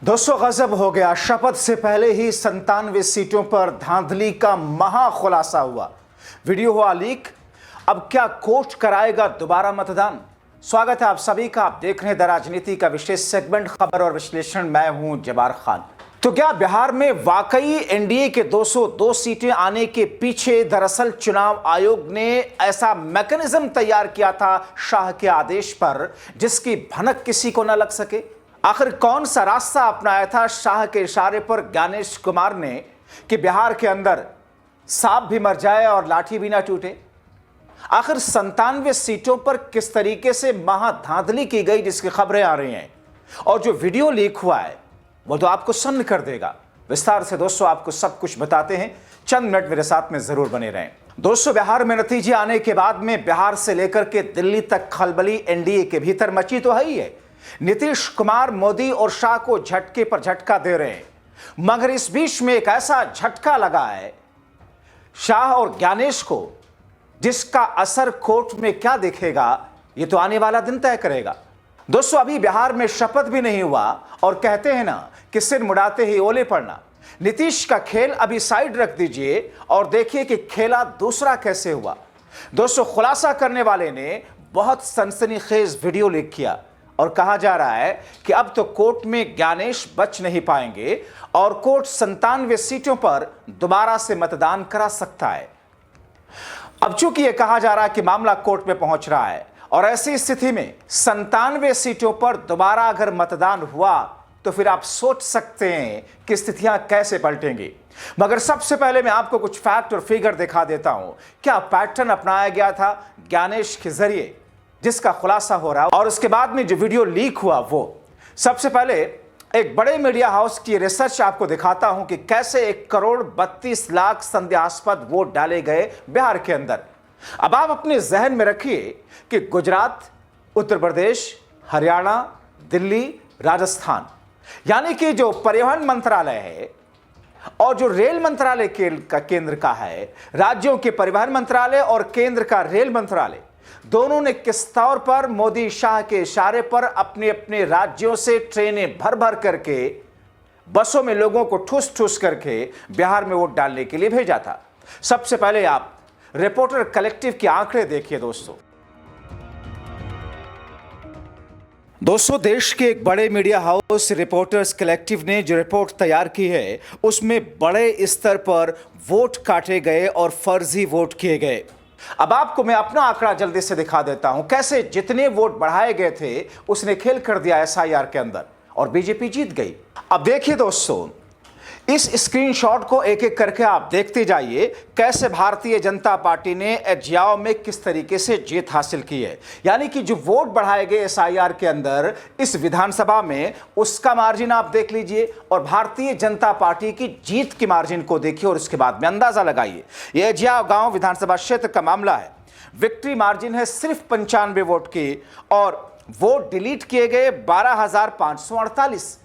दोस्तों गजब हो गया। शपथ से पहले ही 97 सीटों पर धांधली का महा खुलासा हुआ। वीडियो हुआ लीक। अब क्या कोर्ट कराएगा दोबारा मतदान? स्वागत है आप सभी का। आप देख रहे हैं द राजनीति का विशेष सेगमेंट खबर और विश्लेषण। मैं हूं जबार खान। तो क्या बिहार में वाकई एनडीए के 202 सीटें आने के पीछे दरअसल चुनाव आयोग ने ऐसा मैकेनिज्म तैयार किया था शाह के आदेश पर, जिसकी भनक किसी को न लग सके? आखिर कौन सा रास्ता अपनाया था शाह के इशारे पर ज्ञानेश कुमार ने कि बिहार के अंदर सांप भी मर जाए और लाठी भी ना टूटे? आखिर 97 सीटों पर किस तरीके से महाधांधली की गई, जिसकी खबरें आ रही हैं, और जो वीडियो लीक हुआ है वो तो आपको सन्न कर देगा। विस्तार से दोस्तों आपको सब कुछ बताते हैं। चंद मिनट मेरे साथ में जरूर बने रहें। दोस्तों, बिहार में नतीजे आने के बाद में बिहार से लेकर के दिल्ली तक खलबली एनडीए के भीतर मची तो है ही है। नीतीश कुमार मोदी और शाह को झटके पर झटका दे रहे हैं, मगर इस बीच में एक ऐसा झटका लगा है शाह और ज्ञानेश को, जिसका असर कोर्ट में क्या दिखेगा ये तो आने वाला दिन तय करेगा। दोस्तों, अभी बिहार में शपथ भी नहीं हुआ और कहते हैं ना कि सिर मुड़ाते ही ओले पड़ना। नीतीश का खेल अभी साइड रख दीजिए और देखिए कि खेला दूसरा कैसे हुआ। दोस्तों, खुलासा करने वाले ने बहुत सनसनीखेज वीडियो लीक किया और कहा जा रहा है कि अब तो कोर्ट में ज्ञानेश बच नहीं पाएंगे और कोर्ट 97 सीटों पर दोबारा से मतदान करा सकता है। अब चूंकि यह कहा जा रहा है कि मामला कोर्ट में पहुंच रहा है और ऐसी स्थिति में 97 सीटों पर दोबारा अगर मतदान हुआ तो फिर आप सोच सकते हैं कि स्थितियां कैसे पलटेंगी। मगर सबसे पहले मैं आपको कुछ फैक्ट और फिगर दिखा देता हूं। क्या पैटर्न अपनाया गया था ज्ञानेश के जरिए, जिसका खुलासा हो रहा है, और उसके बाद में जो वीडियो लीक हुआ वो। सबसे पहले एक बड़े मीडिया हाउस की रिसर्च आपको दिखाता हूं कि कैसे 1,32,00,000 संदेहास्पद वोट डाले गए बिहार के अंदर। अब आप अपने जहन में रखिए कि गुजरात, उत्तर प्रदेश, हरियाणा, दिल्ली, राजस्थान, यानी कि जो परिवहन मंत्रालय है और जो रेल मंत्रालय केंद्र का है, राज्यों के परिवहन मंत्रालय और केंद्र का रेल मंत्रालय, दोनों ने किस तौर पर मोदी शाह के इशारे पर अपने अपने राज्यों से ट्रेनें भर भर करके बसों में लोगों को ठूस ठूस करके बिहार में वोट डालने के लिए भेजा था। सबसे पहले आप रिपोर्टर कलेक्टिव के आंकड़े देखिए। दोस्तों, देश के एक बड़े मीडिया हाउस रिपोर्टर्स कलेक्टिव ने जो रिपोर्ट तैयार की है उसमें बड़े स्तर पर वोट काटे गए और फर्जी वोट किए गए। अब आपको मैं अपना आंकड़ा जल्दी से दिखा देता हूं, कैसे जितने वोट बढ़ाए गए थे उसने खेल कर दिया एसआईआर के अंदर और बीजेपी जीत गई। अब देखिए दोस्तों, इस स्क्रीनशॉट को एक एक करके आप देखते जाइए कैसे भारतीय जनता पार्टी ने एजियाओ में किस तरीके से जीत हासिल की है। यानी कि जो वोट बढ़ाए गए एसआईआर के अंदर इस विधानसभा में, उसका मार्जिन आप देख लीजिए और भारतीय जनता पार्टी की जीत की मार्जिन को देखिए और उसके बाद में अंदाजा लगाइए। यह एजियाओ गांव विधानसभा क्षेत्र का मामला है। विक्ट्री मार्जिन है सिर्फ 95 वोट की और वोट डिलीट किए गए 12,548।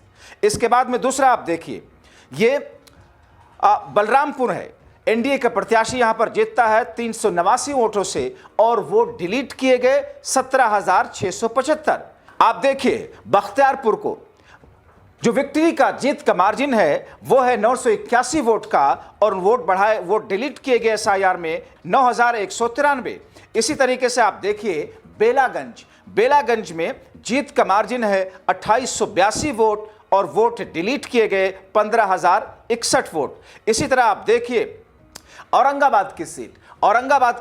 इसके बाद में दूसरा आप देखिए, ये बलरामपुर है। एनडीए का प्रत्याशी यहां पर जीतता है 389 वोटों से और वोट डिलीट किए गए 17,675। आप देखिए बख्तियारपुर को, जो विक्ट्री का जीत का मार्जिन है वो है 981 वोट का और वोट डिलीट किए गए एसआईआर में 9,193। इसी तरीके से आप देखिए बेलागंज में जीत का मार्जिन है 2882 वोट और वोट डिलीट किए गए 15,061 वोट। इसी तरह आप देखिए औरंगाबाद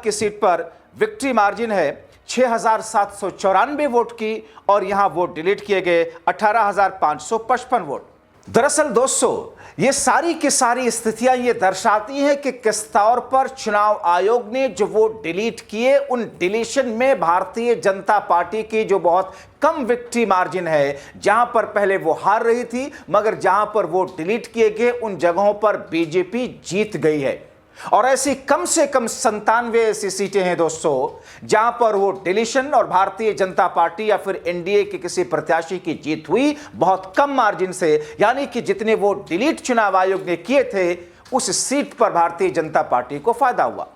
की सीट पर विक्ट्री मार्जिन है 6,794 वोट की और यहां वोट डिलीट किए गए 18,555 वोट। दरअसल दोस्तों, ये सारी की सारी स्थितियां ये दर्शाती हैं कि किस तौर पर चुनाव आयोग ने जो वोट डिलीट किए, उन डिलीशन में भारतीय जनता पार्टी की जो बहुत कम विक्ट्री मार्जिन है, जहां पर पहले वो हार रही थी, मगर जहां पर वोट डिलीट किए गए उन जगहों पर बीजेपी जीत गई है। और ऐसी कम से कम 97 ऐसी सीटें हैं दोस्तों जहां पर वो डिलीशन और भारतीय जनता पार्टी या फिर एनडीए के किसी प्रत्याशी की जीत हुई बहुत कम मार्जिन से। यानी कि जितने वोट डिलीट चुनाव आयोग ने किए थे उस सीट पर भारतीय जनता पार्टी को फायदा हुआ।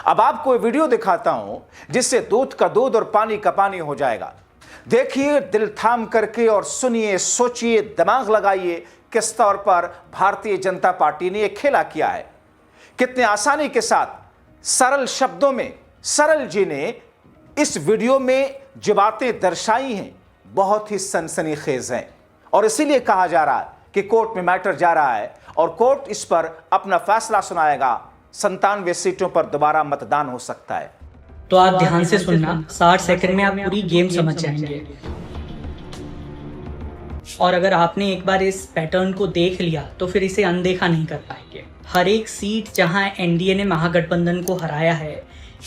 अब आपको वीडियो दिखाता हूं जिससे दूध का दूध और पानी का पानी हो जाएगा। देखिए दिल थाम करके और सुनिए, सोचिए, दिमाग लगाइए किस तौर पर भारतीय जनता पार्टी ने यह खेला किया है। कितने आसानी के साथ सरल शब्दों में सरल जी ने इस वीडियो में जो बातें दर्शाई हैं बहुत ही सनसनीखेज हैं और इसीलिए कहा जा रहा है कि कोर्ट में मैटर जा रहा है और कोर्ट इस पर अपना फैसला सुनाएगा। 97 सीटों पर दोबारा मतदान हो सकता है। तो आप ध्यान से सुनना, 60 सेकंड में आप पूरी गेम समझ जाएंगे। और अगर आपने एक बार इस पैटर्न को देख लिया तो फिर इसे अनदेखा नहीं कर पाएंगे। हर एक सीट जहां एनडीए ने महागठबंधन को हराया है,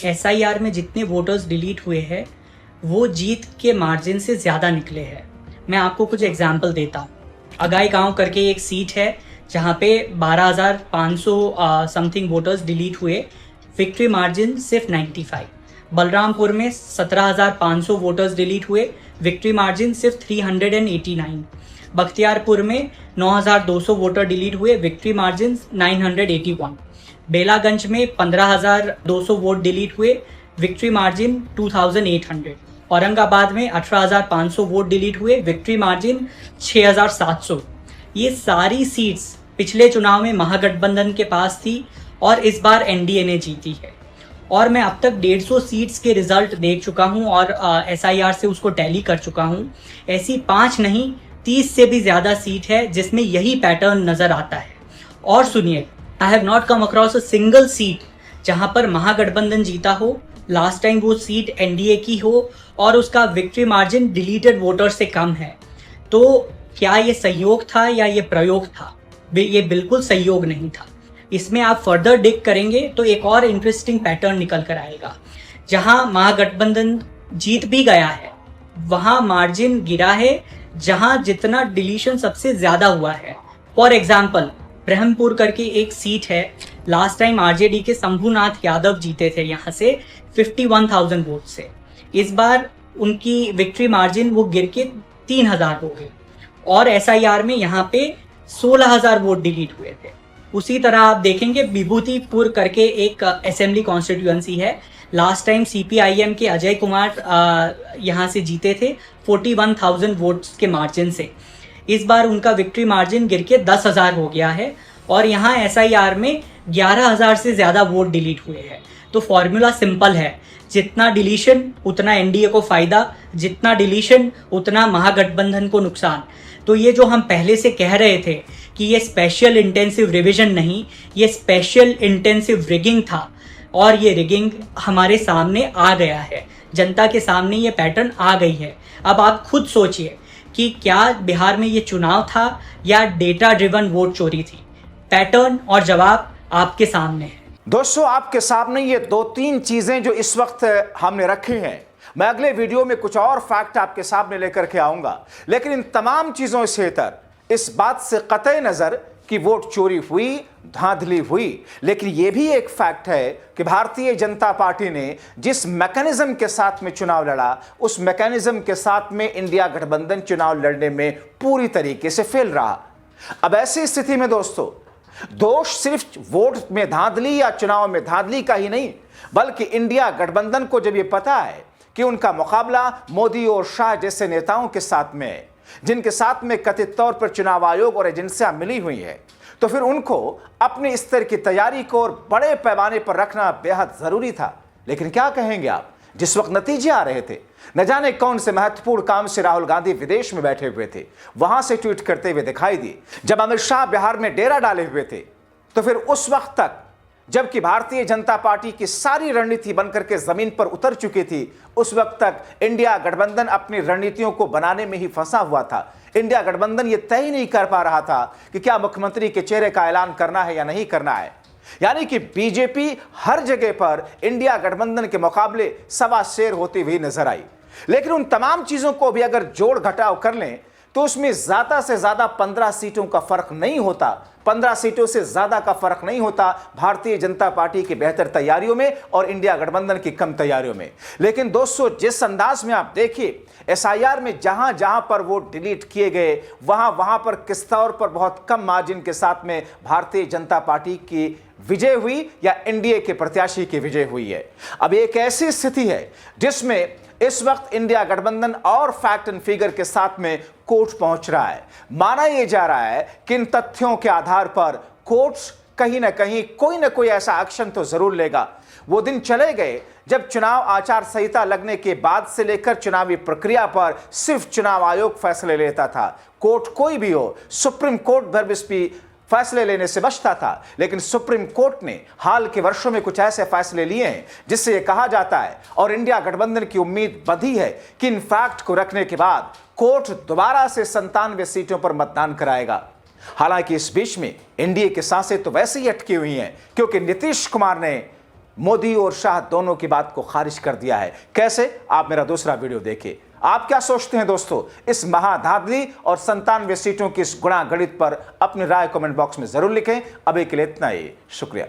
एसआईआर में जितने वोटर्स डिलीट हुए हैं वो जीत के मार्जिन से ज़्यादा निकले हैं। मैं आपको कुछ एग्जाम्पल देता हूँ। अगाई गांव करके एक सीट है जहाँ पे 12,500 समथिंग वोटर्स डिलीट हुए, विक्ट्री मार्जिन सिर्फ 95। बलरामपुर में 17,500 वोटर्स डिलीट हुए, विक्ट्री मार्जिन सिर्फ 389। बख्तियारपुर में 9,200 वोटर डिलीट हुए, विक्ट्री मार्जिन 981। बेलागंज में 15,200 वोट डिलीट हुए, विक्ट्री मार्जिन 2,800। औरंगाबाद में 18,500 वोट डिलीट हुए, विक्ट्री मार्जिन 6,700। ये सारी सीट्स पिछले चुनाव में महागठबंधन के पास थी और इस बार एनडीए ने जीती है। और मैं अब तक 150 सीट्स के रिजल्ट देख चुका हूं और एसआईआर से उसको टैली कर चुका हूं। ऐसी 5 नहीं 30 से भी ज़्यादा सीट है जिसमें यही पैटर्न नज़र आता है। और सुनिए, I have not come across a single seat जहां पर महागठबंधन जीता हो, लास्ट टाइम वो सीट एनडीए की हो और उसका विक्ट्री मार्जिन डिलीटेड वोटर से कम है। तो क्या ये संयोग था या ये प्रयोग था? ये बिल्कुल संयोग नहीं था। इसमें आप फर्दर डिग करेंगे तो एक और इंटरेस्टिंग पैटर्न निकल कर आएगा। जहां महागठबंधन जीत भी गया है वहां मार्जिन गिरा है जहां जितना डिलीशन सबसे ज्यादा हुआ है। फॉर एग्जाम्पल, ब्रह्मपुर करके एक सीट है, लास्ट टाइम आरजेडी के शंभुनाथ यादव जीते थे यहाँ से 51,000 वोट से। इस बार उनकी विक्ट्री मार्जिन वो गिर के 3,000 हो गई और एसआईआर में यहाँ पे 16,000 वोट डिलीट हुए थे। उसी तरह आप देखेंगे विभूतिपुर करके एक असेंबली कॉन्स्टिट्यूएंसी है, लास्ट टाइम सीपीआईएम के अजय कुमार यहाँ से जीते थे 41,000 वोट्स के मार्जिन से। इस बार उनका विक्ट्री मार्जिन गिर के 10,000 हो गया है और यहाँ एसआईआर में 11,000 से ज़्यादा वोट डिलीट हुए हैं। तो फॉर्मूला सिंपल है, जितना डिलीशन उतना एनडीए को फ़ायदा, जितना डिलीशन उतना महागठबंधन को नुकसान। तो ये जो हम पहले से कह रहे थे कि ये स्पेशल इंटेंसिव रिवीजन नहीं, ये स्पेशल इंटेंसिव रिगिंग था और ये रिगिंग हमारे सामने आ गया है, जनता के सामने ये पैटर्न आ गई है। अब आप खुद सोचिए कि क्या बिहार में ये चुनाव था या डेटा ड्रिवन वोट चोरी थी? पैटर्न और जवाब आपके सामने है। दोस्तों, आपके सामने ये 2-3 चीजें जो इस वक्त हमने रखी हैं। मैं अगले वीडियो में कुछ और फैक्ट आपके सामने लेकर के आऊंगा, लेकिन इन तमाम चीजों से तर इस बात से कतई नजर कि वोट चोरी हुई, धांधली हुई, लेकिन यह भी एक फैक्ट है कि भारतीय जनता पार्टी ने जिस मैकेनिज्म के साथ में चुनाव लड़ा, उस मैकेनिज्म के साथ में इंडिया गठबंधन चुनाव लड़ने में पूरी तरीके से फेल रहा। अब ऐसी स्थिति में दोस्तों, दोष सिर्फ वोट में धांधली या चुनाव में धांधली का ही नहीं, बल्कि इंडिया गठबंधन को जब ये पता है कि उनका मुकाबला मोदी और शाह जैसे नेताओं के साथ में है, जिनके साथ में कथित तौर पर चुनाव आयोग और एजेंसियां मिली हुई है, तो फिर उनको अपने स्तर की तैयारी को और बड़े पैमाने पर रखना बेहद जरूरी था। लेकिन क्या कहेंगे आप, जिस वक्त नतीजे आ रहे थे, न जाने कौन से महत्वपूर्ण काम से राहुल गांधी विदेश में बैठे हुए थे, वहां से ट्वीट करते हुए दिखाई दिए। जब अमित शाह बिहार में डेरा डाले हुए थे, तो फिर उस वक्त तक जबकि भारतीय जनता पार्टी की सारी रणनीति बनकर के जमीन पर उतर चुकी थी, उस वक्त तक इंडिया गठबंधन अपनी रणनीतियों को बनाने में ही फंसा हुआ था। इंडिया गठबंधन ये तय नहीं कर पा रहा था कि क्या मुख्यमंत्री के चेहरे का ऐलान करना है या नहीं करना है। यानी कि बीजेपी हर जगह पर इंडिया गठबंधन के मुकाबले सवा शेर होती हुई नजर आई। लेकिन उन तमाम चीजों को भी अगर जोड़ घटाव कर लें तो उसमें ज्यादा से ज्यादा 15 सीटों का फर्क नहीं होता। 15 सीटों से ज्यादा का फर्क नहीं होता भारतीय जनता पार्टी की बेहतर तैयारियों में और इंडिया गठबंधन की कम तैयारियों में। लेकिन दोस्तों, जिस अंदाज में आप देखिए एसआईआर में जहां जहां पर वोट डिलीट किए गए, वहां वहां पर किस तौर पर बहुत कम मार्जिन के साथ में भारतीय जनता पार्टी की विजय हुई या एनडीए के प्रत्याशी की विजय हुई है। अब एक ऐसी स्थिति है जिसमें इस वक्त इंडिया गठबंधन और फैक्ट एंड फिगर के साथ में कोर्ट पहुंच रहा है। माना यह जा रहा है कि इन तथ्यों के आधार पर कोर्ट कहीं ना कहीं कोई ना कोई ऐसा एक्शन तो जरूर लेगा। वो दिन चले गए जब चुनाव आचार संहिता लगने के बाद से लेकर चुनावी प्रक्रिया पर सिर्फ चुनाव आयोग फैसले लेता था। कोर्ट कोई भी हो, सुप्रीम कोर्ट भी फैसले लेने से बचता था, लेकिन सुप्रीम कोर्ट ने हाल के वर्षों में कुछ ऐसे फैसले लिए हैं जिससे यह कहा जाता है और इंडिया गठबंधन की उम्मीद बंधी है कि इन फैक्ट को रखने के बाद कोर्ट दोबारा से 97 सीटों पर मतदान कराएगा। हालांकि इस बीच में एनडीए की सांसें तो वैसे ही अटकी हुई हैं, क्योंकि नीतीश कुमार ने मोदी और शाह दोनों की बात को खारिज कर दिया है। कैसे? आप मेरा दूसरा वीडियो देखिए। आप क्या सोचते हैं दोस्तों इस महाधांधली और 97 सीटों की इस गुणा गणित पर? अपनी राय कमेंट बॉक्स में जरूर लिखें। अभी के लिए इतना ही, शुक्रिया।